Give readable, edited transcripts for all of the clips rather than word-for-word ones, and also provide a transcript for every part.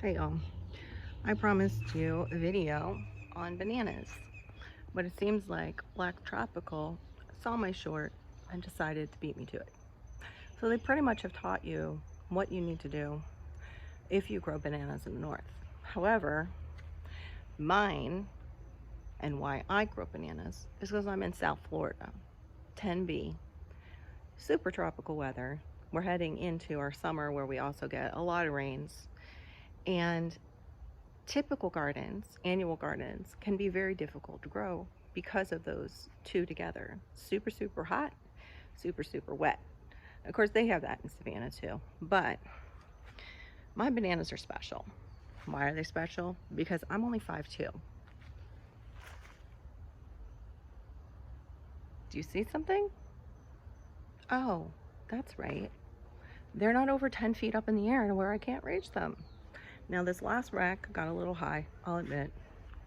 Hey y'all, I promised you a video on bananas, but it seems like Black Tropical saw my short and decided to beat me to it. So they pretty much have taught you what you need to do if you grow bananas in the north. However, mine and why I grow bananas is because I'm in South Florida, 10B, super tropical weather. We're heading into our summer where we also get a lot of rains, and typical gardens, annual gardens, can be very difficult to grow because of those two together. Super, super hot, super, super wet. Of course, they have that in Savannah too. But my bananas are special. Why are they special? Because I'm only 5'2". Do you see something? Oh, that's right. They're not over 10 feet up in the air to where I can't reach them. Now this last rack got a little high, I'll admit.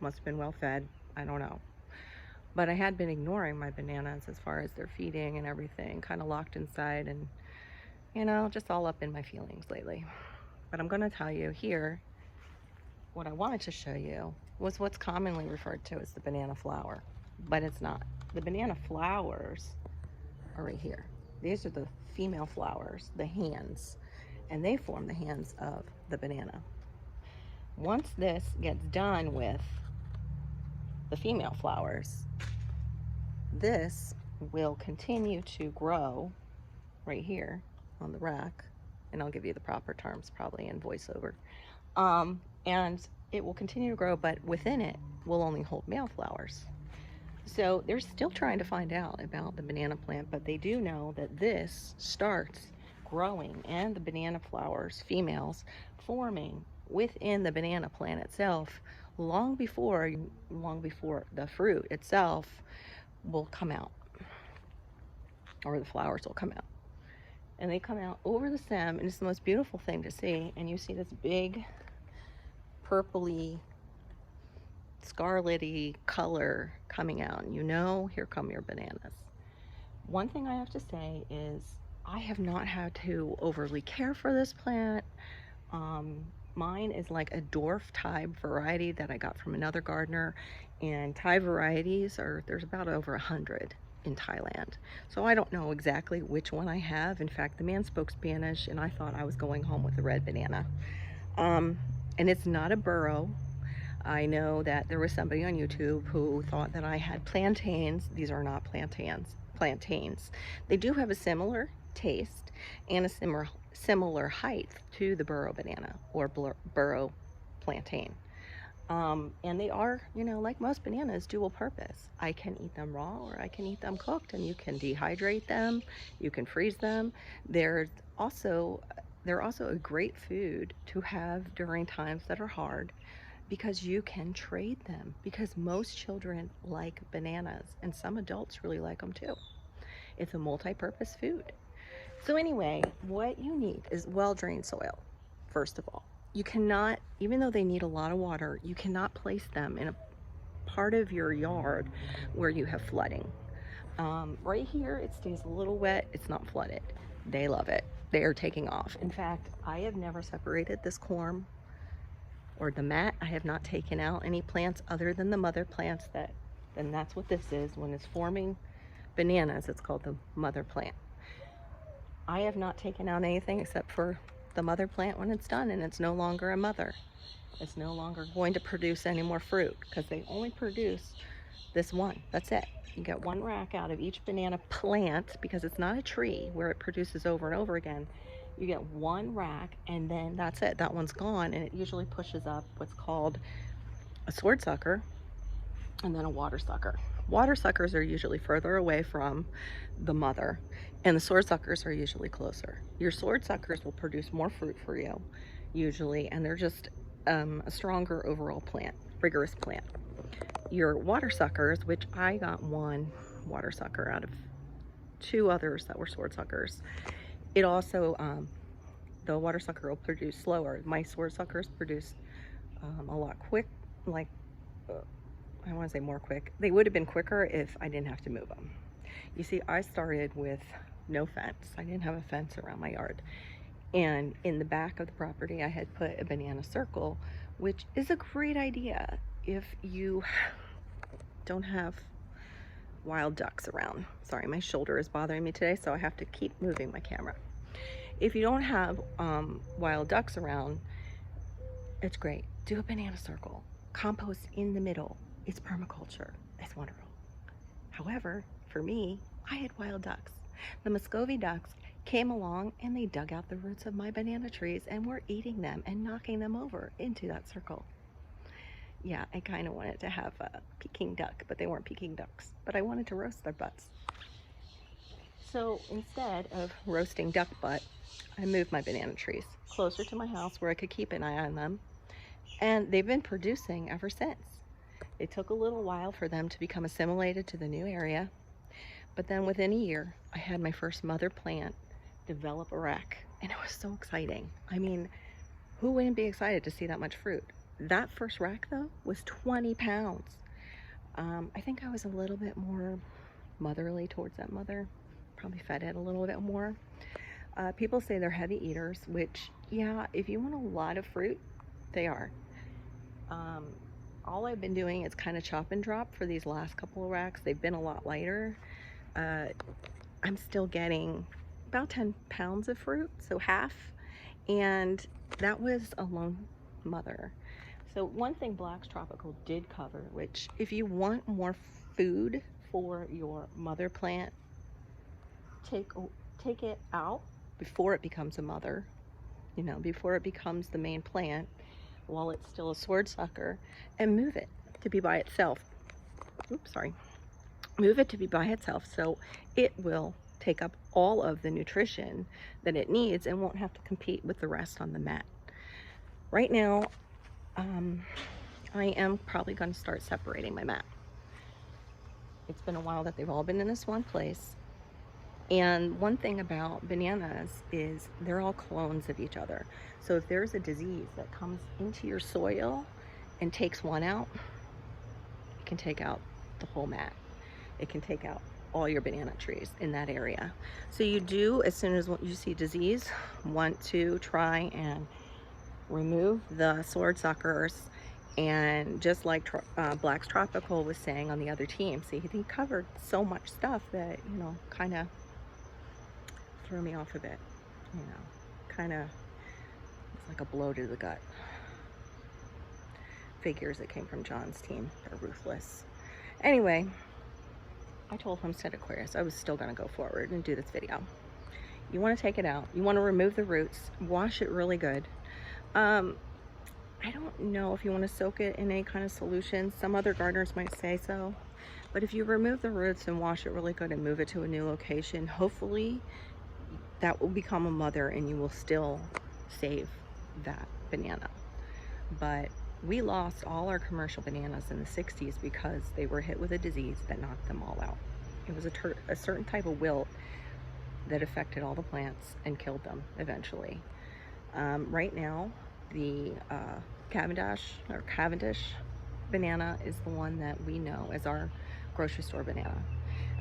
Must have been well fed, I don't know. But I had been ignoring my bananas as far as their feeding and everything, kind of locked inside and, you know, just all up in my feelings lately. But I'm gonna tell you here, what I wanted to show you was what's commonly referred to as the banana flower, but it's not. The banana flowers are right here. These are the female flowers, the hands, and they form the hands of the banana. Once this gets done with the female flowers, this will continue to grow right here on the rack, and I'll give you the proper terms probably in voiceover. And it will continue to grow, but within it will only hold male flowers. So they're still trying to find out about the banana plant, but they do know that this starts growing and the banana flowers, females, forming within the banana plant itself long before the fruit itself will come out, or the flowers will come out. And they come out over the stem, and it's the most beautiful thing to see. And you see this big purpley, scarlety color coming out, and you know, here come your bananas. One thing I have to say is I have not had to overly care for this plant. Mine is like a dwarf type variety that I got from another gardener, and Thai varieties there's about over 100 in Thailand. So I don't know exactly which one I have. In fact, the man spoke Spanish and I thought I was going home with a red banana. And it's not a burro. I know that there was somebody on YouTube who thought that I had plantains. These are not plantains. They do have a similar taste and a similar height to the burro banana or burro plantain. And they are, you know, like most bananas, dual purpose. I can eat them raw or I can eat them cooked, and you can dehydrate them, you can freeze them. They're also a great food to have during times that are hard, because you can trade them, because most children like bananas and some adults really like them too. It's a multi-purpose food. So anyway, what you need is well-drained soil, first of all. You cannot, even though they need a lot of water, you cannot place them in a part of your yard where you have flooding. Right here, it stays a little wet. It's not flooded. They love it. They are taking off. In fact, I have never separated this corm or the mat. I have not taken out any plants other than the mother plants, and that's what this is. When it's forming bananas, it's called the mother plant. I have not taken out anything except for the mother plant when it's done, and it's no longer a mother. It's no longer going to produce any more fruit because they only produce this one. That's it. You get one rack out of each banana plant, because it's not a tree where it produces over and over again. You get one rack, and then that's it. That one's gone, and it usually pushes up what's called a sword sucker and then a water sucker. Water suckers are usually further away from the mother, and the sword suckers are usually closer. Your sword suckers will produce more fruit for you, usually, and they're just a stronger overall plant, rigorous plant. Your water suckers, which I got one water sucker out of 2 others that were sword suckers, it also, the water sucker will produce slower. My sword suckers produce a lot quick, like, I want to say more quick. They would have been quicker if I didn't have to move them. You see, I started with no fence. I didn't have a fence around my yard. And in the back of the property, I had put a banana circle, which is a great idea if you don't have wild ducks around. Sorry, my shoulder is bothering me today, so I have to keep moving my camera. If you don't have wild ducks around, it's great. Do a banana circle. Compost in the middle. It's permaculture. It's wonderful. However, for me, I had wild ducks. The Muscovy ducks came along and they dug out the roots of my banana trees and were eating them and knocking them over into that circle. Yeah, I kind of wanted to have a Peking duck, but they weren't Peking ducks. But I wanted to roast their butts. So instead of roasting duck butt, I moved my banana trees closer to my house where I could keep an eye on them. And they've been producing ever since. It took a little while for them to become assimilated to the new area. But then within a year, I had my first mother plant develop a rack. And it was so exciting. I mean, who wouldn't be excited to see that much fruit? That first rack, though, was 20 pounds. I think I was a little bit more motherly towards that mother. Probably fed it a little bit more. People say they're heavy eaters, which, yeah, if you want a lot of fruit, they are. All I've been doing is kind of chop and drop for these last couple of racks. They've been a lot lighter. I'm still getting about 10 pounds of fruit, so half. And that was a lone mother. So one thing Black's Tropical did cover, which if you want more food for your mother plant, take it out before it becomes a mother, before it becomes the main plant, while it's still a sword sucker, and move it to be by itself. Oops, sorry. Move it to be by itself so it will take up all of the nutrition that it needs and won't have to compete with the rest on the mat. Right now, I am probably going to start separating my mat. It's been a while that they've all been in this one place. And one thing about bananas is they're all clones of each other. So if there's a disease that comes into your soil and takes one out, it can take out the whole mat. It can take out all your banana trees in that area. So you do, as soon as you see disease, want to try and remove the sword suckers. And just like Black's Tropical was saying on the other team, see, he covered so much stuff that, kind of threw me off a bit, kind of, it's like a blow to the gut. Figures that came from John's team, they're ruthless. Anyway, I told Homestead Aquarius I was still going to go forward and do this video. You want to take it out, you want to remove the roots, wash it really good. I don't know if you want to soak it in any kind of solution. Some other gardeners might say so. But if you remove the roots and wash it really good and move it to a new location, hopefully that will become a mother and you will still save that banana. But we lost all our commercial bananas in the 60s because they were hit with a disease that knocked them all out. It was a certain type of wilt that affected all the plants and killed them eventually. Right now, the Cavendish banana is the one that we know as our grocery store banana.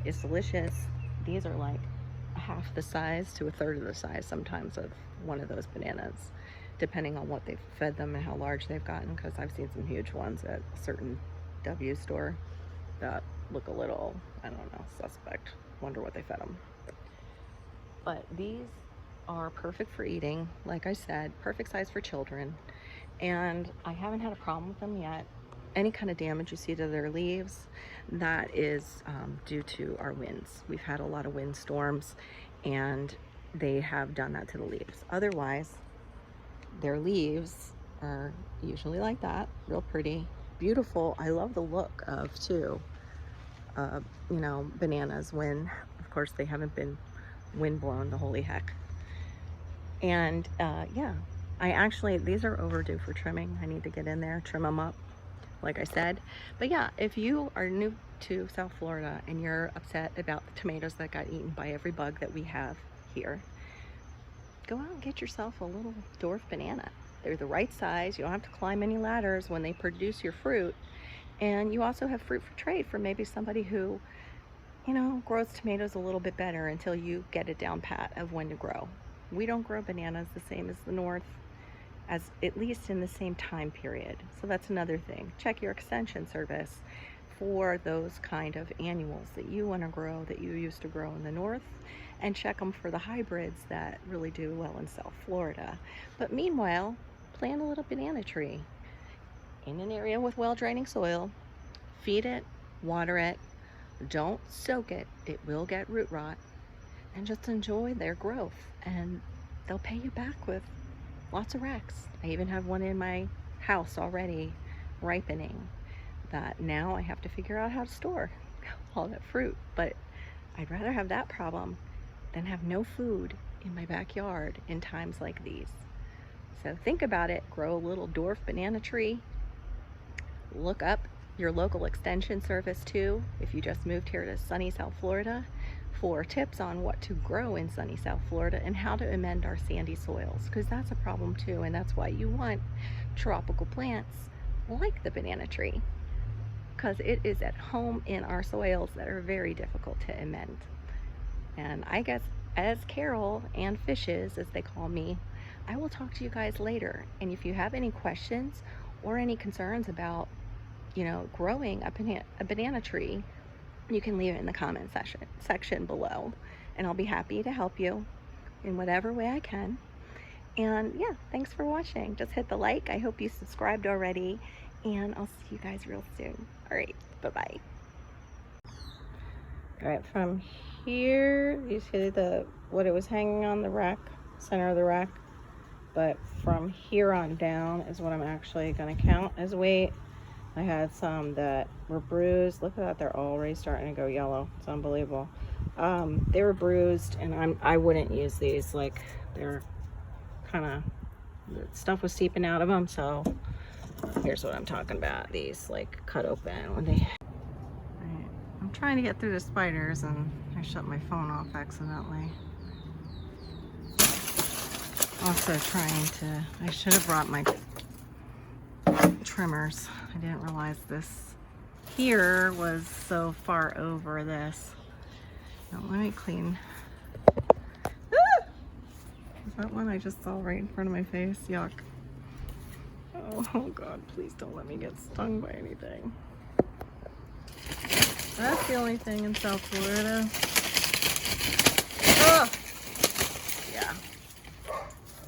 It's delicious. These are like half the size to a third of the size sometimes of one of those bananas, depending on what they've fed them and how large they've gotten, because I've seen some huge ones at a certain W store that look a little, I don't know, suspect. Wonder what they fed them. But these are perfect for eating, like I said, perfect size for children, and I haven't had a problem with them yet. Any kind of damage you see to their leaves, that is due to our winds. We've had a lot of wind storms and they have done that to the leaves. Otherwise, their leaves are usually like that, real pretty, beautiful. I love the look of too, bananas when, of course, they haven't been wind blown the holy heck. And yeah, these are overdue for trimming. I need to get in there, trim them up, like I said. But yeah, if you are new to South Florida and you're upset about the tomatoes that got eaten by every bug that we have here, go out and get yourself a little dwarf banana. They're the right size. You don't have to climb any ladders when they produce your fruit. And you also have fruit for trade for maybe somebody who, grows tomatoes a little bit better until you get it down pat of when to grow. We don't grow bananas the same as the north, as at least in the same time period. So that's another thing. Check your extension service for those kind of annuals that you want to grow, that you used to grow in the north, and check them for the hybrids that really do well in South Florida. But meanwhile, plant a little banana tree in an area with well-draining soil. Feed it, water it, don't soak it, it will get root rot, and just enjoy their growth, and they'll pay you back with lots of racks. I even have one in my house already ripening that now I have to figure out how to store all that fruit. But I'd rather have that problem than have no food in my backyard in times like these. So think about it. Grow a little dwarf banana tree. Look up your local extension service too, if you just moved here to sunny South Florida, for tips on what to grow in sunny South Florida and how to amend our sandy soils, because that's a problem too, and that's why you want tropical plants like the banana tree, because it is at home in our soils that are very difficult to amend. And I guess as Carol and Fishes, as they call me, I will talk to you guys later. And if you have any questions or any concerns about, you know, growing a banana tree, you can leave it in the comment section below, and I'll be happy to help you in whatever way I can. And yeah, thanks for watching. Just hit the like. I hope you subscribed already, and I'll see you guys real soon. All right, bye-bye. All right, from here, you see what it was hanging on the rack, center of the rack, but from here on down is what I'm actually going to count as weight. I had some that were bruised. Look at that, they're already starting to go yellow. It's unbelievable. They were bruised, and I wouldn't use these. Like, they're kind of, the stuff was seeping out of them. So here's what I'm talking about. These like cut open when they. Right. I'm trying to get through the spiders, and I shut my phone off accidentally. Also I should have brought my trimmers. I didn't realize this here was so far over this. Now let me clean. Ah! Is that one I just saw right in front of my face? Yuck. Oh God, please don't let me get stung by anything. That's the only thing in South Florida. Oh! Yeah.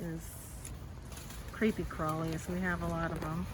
Is creepy crawlies. We have a lot of them.